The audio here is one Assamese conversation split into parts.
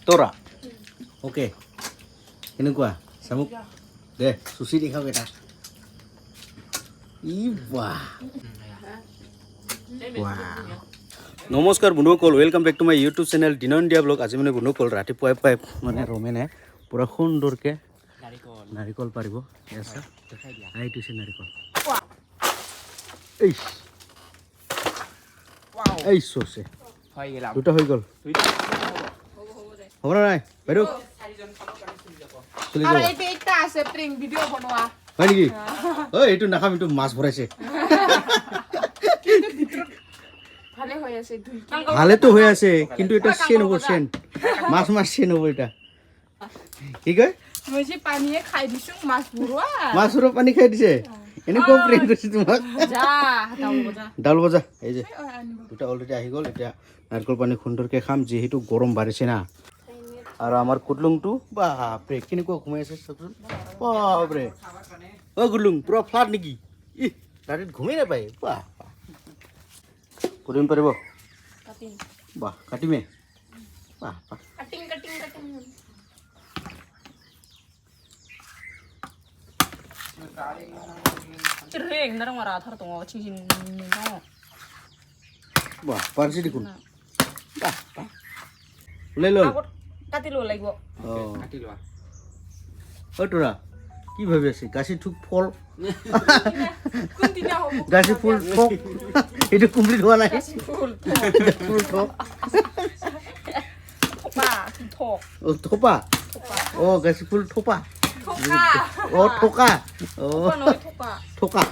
তোৰা ওকে কেনেকুৱা চামুক দে চুচি দেখাওক এটা ই বাহ নমস্কাৰ বন্ধুসকল welcome back to my YouTube channel দিন ইণ্ডিয়া ব্লগ আজি মানে বন্ধুসকল ৰাতিপুৱাই পাই মানে ৰমেনে পুৰা সুন্দৰকৈ নাৰিকল পাৰিব এইটো হৈছে নাৰিকল এই চছে দুটা হৈ গ'ল হ'ব নাই বাইদেউ হয় নেকি ঐ এইটো নাখাম এইটো মাছ ভৰাইছে ভালেতো হৈ আছে কিন্তু এটা চেন হ'ব চেন মাছ মাছ চেন হ'ব এটা কি কয় মাছ ভৰোৱা পানী খাই দিছে এনেকুৱা প্ৰেম কৰিছে তোমাক ডাউল বজা এই যে দুটা অলৰেডি আহি গ'ল এতিয়া নাৰিকল পানী সুন্দৰকৈ খাম যিহেতু গৰম বাঢ়িছে না আৰু আমাৰ কুটলুংটো বাপৰে কেনেকুৱা ঘুমাই আছে চাওকচোন বাপৰে অ' কুটলুং পুৰা ফ্লাট নেকি ই ৰাতিত ঘুমেই নাপায় বাহ কৰিম পাৰিব বাহ কাটিমে বাহ বাহ বাহ পাৰিছে দেখোন বাহ বাহ ওলাই ল'ল অ' তোৰা কি ভাবি আছে গাছি থোক ফল গাছি ফুল ঠোক এইটো কমপ্লিট হোৱা নাই ফুল ঠোক থোপা অ' গাছি ফুল থোপা অ' ঠোকা অ' ঠোকা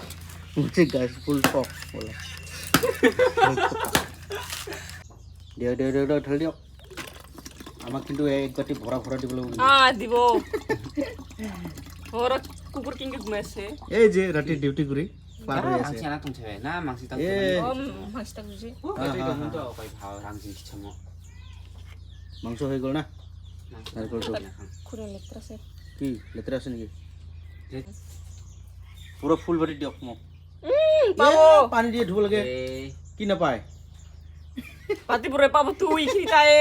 গাছি ফুল ঠোক বোলে দিয়ক দিয়ক দিয়ক দিয়ক ধৰি দিয়ক আমাক কিন্তু এক বাটি ভৰা ভৰা দিবলৈ দিব কুকুৰ কেনেকৈ ঘুমাই আছে এই যে ৰাতি ডিউটি কৰি পাৰ হৈ আছে মাংস হৈ গ'ল না নাৰিকলটো কি লেতেৰা আছে নেকি পুৰা ফুল বাটি দিয়ক মোক পানী দিয়ে ধুব লাগে কি নাপায় পাতিপুৰে পাব তুই খিতাই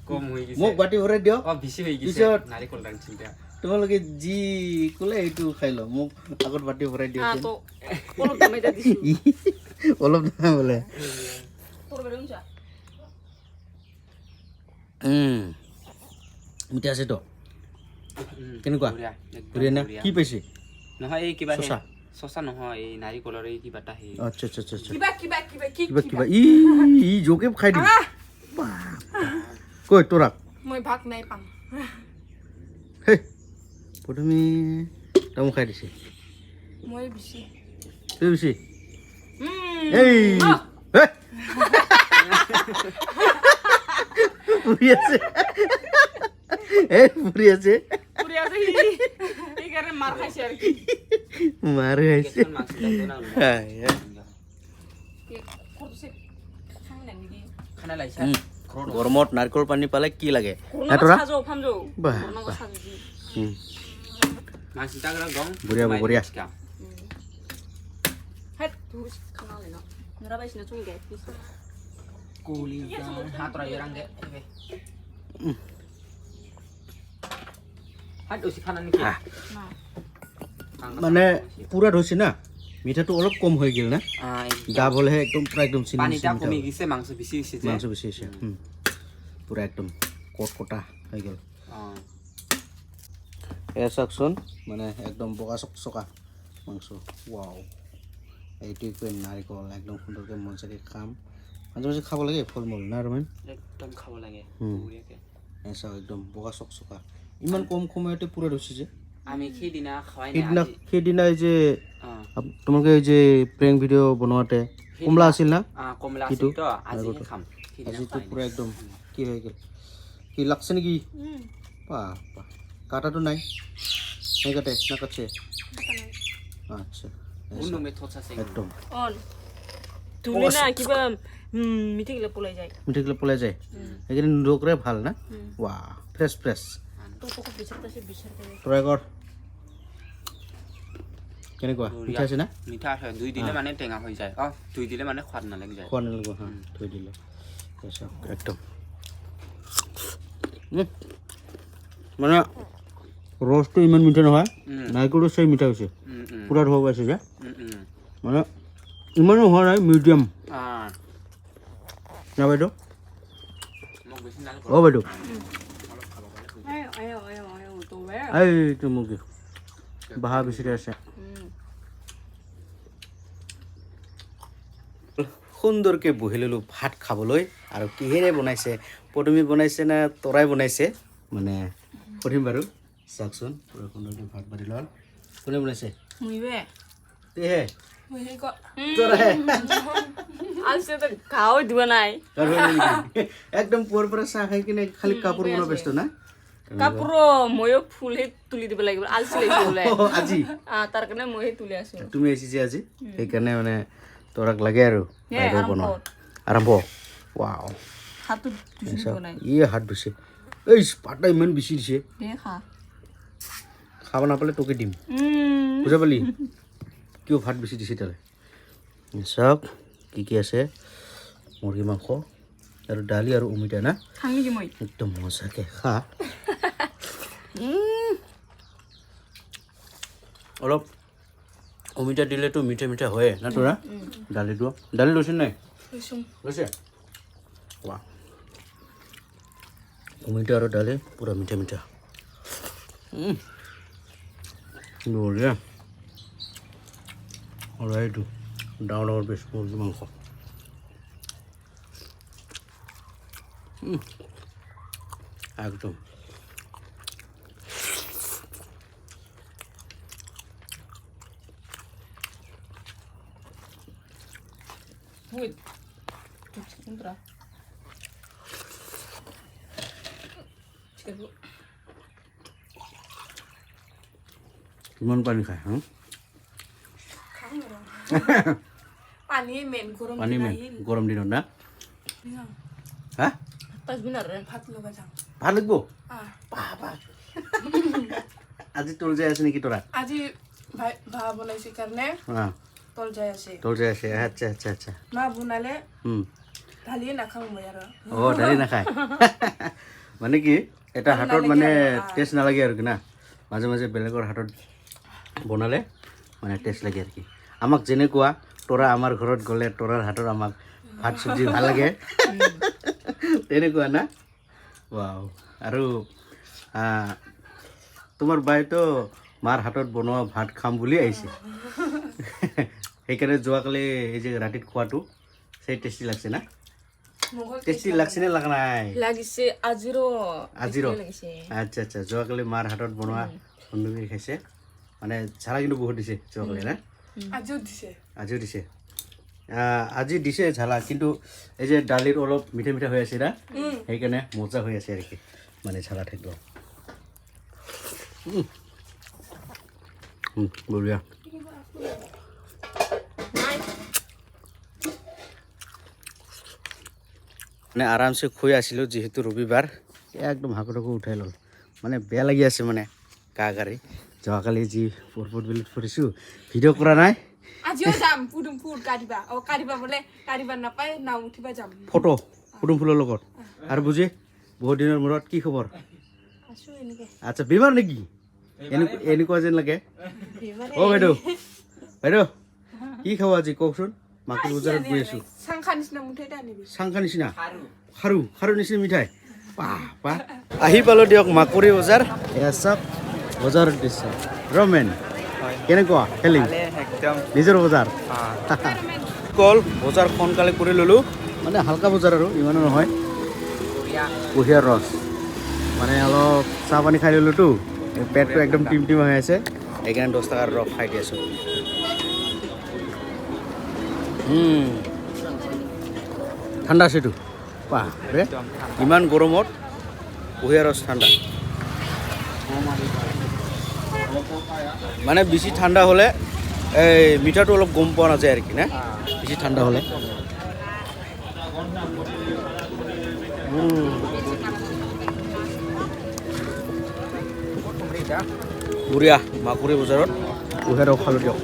কম হৈ গৈছে মোক বাটি ভৰাই দিয়ক বেছি হৈ গৈছে পিছত নাৰিকল ৰাংছিল দিয়া তোমালোকে যি ক'লে এইটো খাই ল মোক আগত বাটি ভৰাই দিয়ক অলপ নহয় বোলে মিঠা আছে তো কেনেকুৱা বঢ়িয়া না কি পাইছে নহয় এই কিবা চচা চচা নহয় এই নাৰিকলৰ এই কিবা এটা সেই আচ্ছা আচ্ছা আচ্ছা কিবা কিবা ই জোকে খাই দিম কৈ তোৰা মই ভাগ নাই পাম হে প্ৰথমে তামোল খাই দিছে মই বেছি তুই বেছি এই হে পুৰি আছে এই পুৰি আছে মাৰ খাইছে আৰু কি মাৰ খাইছে খানা লাইছা গৰমত নাৰিকল পানী পালে কি লাগে বঢ়িয়া বঢ়িয়া মানে পুৰা হৈছে না মিঠাটো অলপ কম হৈ গ'ল না ডাব হ'লেহে একদম পুৰা একদম পানীটা কমি গৈছে মাংস বেছি হৈছে যে মাংস বেছি হৈছে পুৰা একদম কটকটা হৈ গ'ল এয়া চাওকচোন মানে একদম বগা চকচকা মাংস ৱাও এইটোৱে নাৰিকল একদম সুন্দৰকৈ মজাকৈ খাম মাজে মাজে খাব লাগে ফল মূল না ৰমেন একদম খাব লাগে এয়া চাওক একদম বগা চকচকা ইমান কম সময়তে পুৰা হৈছে যে আমি সেইদিনা এই যে তোমালোকে এই যে প্ৰেংক ভিডিঅ' বনোৱাতে কমলা আছিল না কিন্তু আজিতো পুৰা একদম কি হৈ গ'ল কি লাগছে নেকি কাটাটো নাই নাই কাটে না কাটছে আচ্ছা একদম তুমি না কিবা মিঠিকলে পলাই যায় সেইখিনি নুধুকৰে ভাল না ৱা ফ্ৰেছ ট্ৰাই কৰ কেনেকুৱা মিঠা আছে না মিঠা আছে দুই দিলে মানে টেঙা হৈ যায় দুই দিলে মানে সোৱাদ নালাগে যায় সোৱাদ নালাগে থৈ দিলে একদম মানে ৰসটো ইমান মিঠা নহয় নাৰিকলটো চাই মিঠা হৈছে পুৰা ধোৱা পাইছে যে মানে ইমানো হোৱা নাই মিডিয়াম না বাইদেউ অ' বাইদেউ এইটো মুৰ্গী বাঁহা বেছিকৈ আছে সুন্দৰকৈ বহি ল'লোঁ ভাত খাবলৈ আৰু কিহেৰে বনাইছে পদুমী বনাইছে না তৰাই বনাইছে মানে সুধিম বাৰু চাওকচোন পুৰা সুন্দৰকৈ ভাত পাতি ল'ল কোনে বনাইছে তেহে তৰাই গাঁৱত দিব নাই একদম পুৱাৰ পৰা চাহ খাই কিনে খালি কাপোৰ বনোৱা ব্যস্ত না কাপোৰ ময়ো ফুলহে তুলি দিব লাগিব আলচি লাগিছে বোলে আজি তাৰ কাৰণে মইহে তুলি আছো তুমি আহিছে যে আজি সেইকাৰণে মানে তৰাক লাগে আৰু বাইদেউ বনোৱা আৰম্ভ ৱাও হাতত হাত ধুইছে এই পাতা ইমান বেছি দিছে খাব নাপালে তোকে দিম বুজা পালি কিয় ভাত বেছি দিছে তালে চাওক কি আছে মুৰ্গী মাংস আৰু দালি আৰু অমিতা না একদম মজাকে খা অলপ অমিতা দিলেতো মিঠা মিঠা হয় না তোৰা দালিটো দালি লৈছে নাই লৈছে ৱা অমিতা আৰু দালি পুৰা মিঠা মিঠা বঢ়িয়া আৰু এইটো ডাঙৰ ডাঙৰ পিছ মুৰ্গী মাংস একদম কিমান পানী খায় হা পানী মেইন গৰম দিনত না হা ভাত লাগিব আজি তোৰ যাই আছে নেকি তোৰা আজি ভা বনাইছে কাৰণে তল যাই আছে আচ্ছা আচ্ছা আচ্ছা মা বনালে ঢালিয়ে নাখাওঁ মই আৰু ঢালি নাখায় মানে কি এটা হাতত মানে টেষ্ট নালাগে আৰু কি না মাজে মাজে বেলেগৰ হাতত বনালে মানে টেষ্ট লাগে আৰু কি আমাক যেনেকুৱা তোৰা আমাৰ ঘৰত গ'লে তোৰাৰ হাতৰ আমাক ভাত চব্জি ভাল লাগে তেনেকুৱা না ৱাও আৰু তোমাৰ বাইতো মাৰ হাতত বনোৱা ভাত খাম বুলি আহিছে সেইকাৰণে যোৱাকালি এই যে ৰাতিত খোৱাটো সেই টেষ্টি লাগছে না টেষ্টি লাগছে নে লাগা নাই লাগিছে আজিৰো আচ্ছা আচ্ছা যোৱাকালি মাৰ হাতত বনোৱা সুন্দৰকৈ খাইছে মানে ঝালা কিন্তু বহুত দিছে যোৱাকালি না আজিও দিছে আজি দিছে ঝালা কিন্তু এই যে দালিৰ অলপ মিঠা মিঠা হৈ আছে না সেইকাৰণে মজা হৈ আছে আৰু কি মানে ঝালা থাকিব বঢ়িয়া মানে আৰামছে শুই আছিলোঁ যিহেতু ৰবিবাৰ একদম হাকুটাকু উঠাই ল'ল মানে বেয়া লাগি আছে মানে কা গাড়ী যোৱাকালি যি পৰ্বতবেলিত ফুৰিছোঁ ভিডিঅ' কৰা নাই আজিও যাম পুদুমফুল কাঢ়িবা বোলে কাঢ়িবা নাপায় নাও উঠিবা যাম ফটো পুদুমফুলৰ লগত আৰু বুজি বহুত দিনৰ মূৰত কি খবৰ আচ্ছা বেমাৰ নেকি এনেকুৱা যেন লাগে অ' বাইদেউ কি খাব আজি কওকচোন মাকে বজাৰত গৈ আছোঁ চাংখা নিচিনা মুঠাই আনিবি চাংখা নিচিনা খাৰু নিচিনা মিঠাই পাহ আহি পালোঁ দিয়ক মাকুৰী বজাৰ এয়া চাওক বজাৰত দিছে ৰমেন কেনেকুৱা খেলি নিজৰ বজাৰ কল বজাৰ সোনকালে কৰি ল'লোঁ মানে হালকা বজাৰ আৰু ইমানো নহয় কুঁহিয়াৰ ৰস মানে অলপ চাহ পানী খাই ল'লোঁতো পেটটো একদম টিম হৈ আছে সেইকাৰণে 10 টকাৰ ৰস খাই দি আছোঁ ঠাণ্ডা আছেতো ৰে ইমান গৰমত কুঁহিয়াৰ ৰস ঠাণ্ডা মানে বেছি ঠাণ্ডা হ'লে এই মিঠাটো অলপ গম পোৱা নাযায় আৰু কি না বেছি ঠাণ্ডা হ'লে বঢ়িয়া মাকুৰী বজাৰত কুঁহিয়াৰ ৰস খালোঁ দিয়ক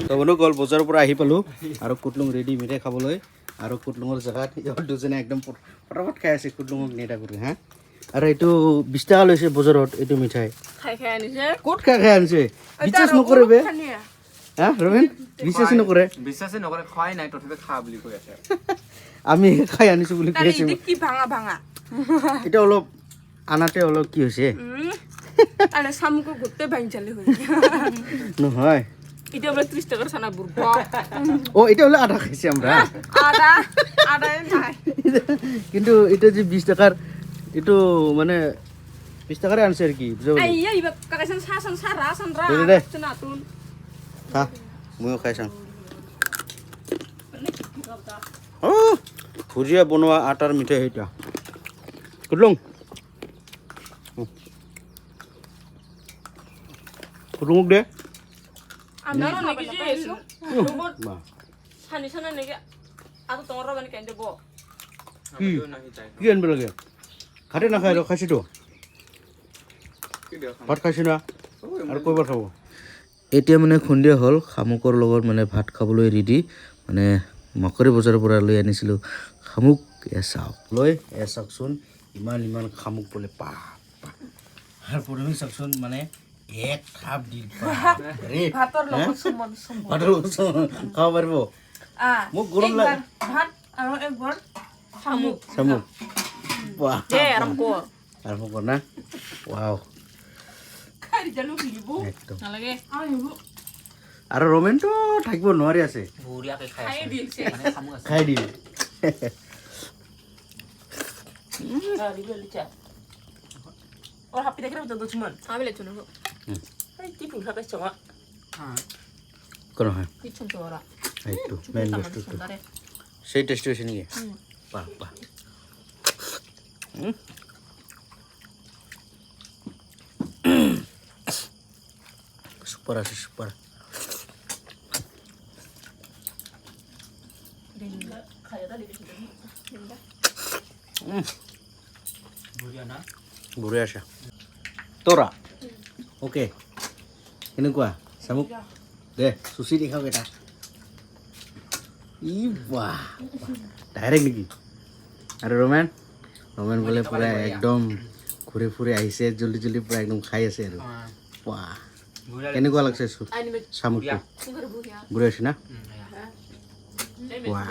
তো বন্ধুসকল বজাৰৰ পৰা আহি পালোঁ আৰু কুটলুং ৰেডি মিঠাই খাবলৈ আৰু কুটলুঙৰ জেগাত ইহঁত দুজনে একদম ফটাফট খাই আছে কুটলুঙক নেতা কৰি হা আৰু এইটো 20 টকা লৈছে বজাৰত এইটো মিঠাই খাই খাই আনিছে ক'ত খাই আনিছে বিশ্বাস নকৰে বে হা ৰমেন বিশ্বাস নকৰে বিশ্বাসে নকৰে খোৱাই নাই তথাপি খা বুলি কৈ আছে আমি খাই আনিছো বুলি তাৰে কৈছে ইতে কি ভাঙা ভাঙা এটা অলপ আনাতে অলপ কি হৈছে আরে সামুকো ঘুরতে ভাঙ চালে হই নহয় এটা বলে 30 টাকার ছানা বুড় ও এটা হলো আধা খাইছি আমরা আদা আদা নাই কিন্তু এটা যে 20 টাকার এটো মানে 20 টাকারে আনছে আর কি বুঝছো এই এই কাকাছেন সাসান সারা সানরা দে চনাতুন হ্যাঁ ময়ো খাইছাম ও ভুজিয়া বনোৱা আটাৰ মিঠাই এটা কুলুং কুলুং দে আমরা নাকি যে রোবট বাহ ছানি ছানা নাকি আতো তোমার রবানি কেন দেব কি আনব লাগে খাটে না খাই খাইছি তো ভাত খাইছি না আৰু কইবাৰ খাব এতিয়া মানে খুন্দিয়া হ'ল শামুকৰ লগত মানে ভাত খাবলৈ ৰেডি মানে মকৰি বজাৰৰ পৰা লৈ আনিছিলোঁ শামুক চাওক লৈ চাওকচোন ইমান শামুক বোলে পা আৰু প্ৰথমে চাওকচোন মানে এক খাপ দি ভাতৰ লগত সুমন খাব পাৰিব মোক গৰম লাগে ভাত আৰু একবাৰ শামুক শামুক বাহ দে আৰাম কৰ আৰম্ভ কৰ না ৱাও খাই জানো লিব একদম নালাগে আৰু ৰমেনটো থাকিব নোৱাৰি আছে বঢ়িয়াকে খাই খাই আছে দিছে মানে শামুক আছে খাই দিল দিবে লিচা ওর হাপি দেখে তো দুছমন আমি লেছো না এই কি পুরা কে চমা কোনো হয় পিছন তো ওরা এইটো মেইন বস্তুটো সেই টেষ্ট হৈছে নেকি বাহ বাহ সুপার আছে সুপার বঢ়িয়া না বুঢ়ী আছে তোৰা অ'কে কেনেকুৱা চামুক দে চুচি দেখাওক এটা ই বাহ ডাইৰেক্ট নেকি আৰু ৰমেন বোলে পূৰা একদম ঘূৰি ফুৰি আহিছে জলদি পূৰা একদম খাই আছে আৰু বাহ কেনেকুৱা লাগছে চামুকটো বুঢ়া বুঢ়ী আছে না এই বাহ